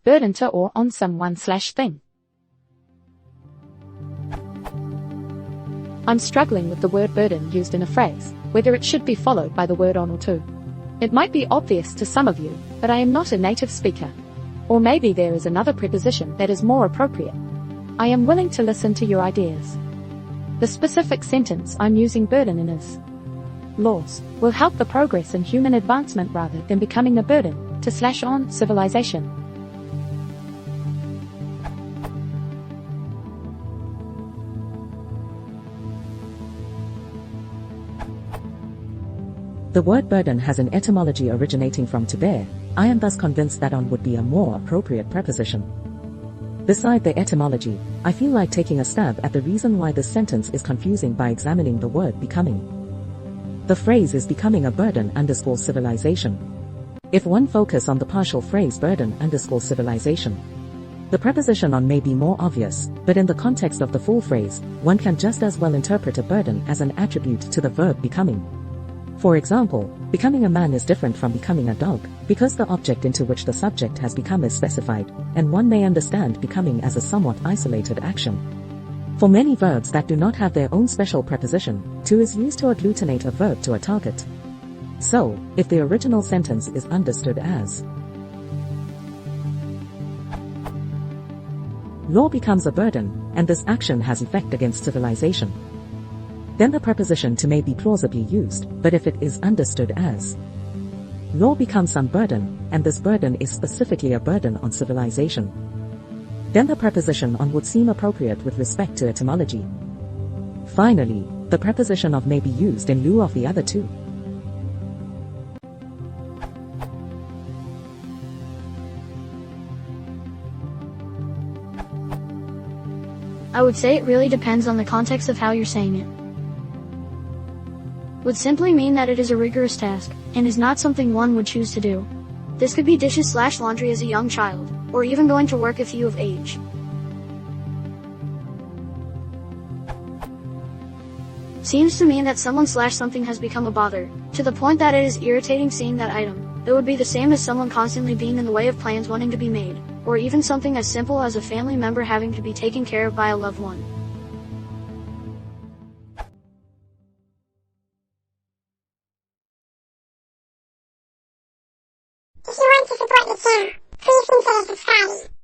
burden to or on someone/thing. I'm struggling with the word burden used in a phrase, whether it should be followed by the word on or to. It might be obvious to some of you, but I am not a native speaker. Or maybe there is another preposition that is more appropriate. I am willing to listen to your ideas. The specific sentence I'm using burden in is: laws will help the progress in human advancement rather than becoming a burden to/on civilization. The word burden has an etymology originating from to bear. I am thus convinced that on would be a more appropriate preposition. Beside the etymology, I feel like taking a stab at the reason why this sentence is confusing by examining the word becoming. The phrase is becoming a burden _ civilization. If one focus on the partial phrase burden _ civilization, the preposition on may be more obvious, but in the context of the full phrase, one can just as well interpret a burden as an attribute to the verb becoming. For example, becoming a man is different from becoming a dog, because the object into which the subject has become is specified, and one may understand becoming as a somewhat isolated action. For many verbs that do not have their own special preposition, to is used to agglutinate a verb to a target. So, if the original sentence is understood as law becomes a burden, and this action has effect against civilization, then the preposition to may be plausibly used, but if it is understood as law becomes some burden, and this burden is specifically a burden on civilization, then the preposition on would seem appropriate with respect to etymology. Finally, the preposition of may be used in lieu of the other two. I would say it really depends on the context of how you're saying it. Would simply mean that it is a rigorous task, and is not something one would choose to do. This could be dishes/laundry as a young child, or even going to work if you of age. Seems to mean that someone/something has become a bother, to the point that it is irritating seeing that item. It would be the same as someone constantly being in the way of plans wanting to be made, or even something as simple as a family member having to be taken care of by a loved one. If you want to support the channel, please consider subscribing.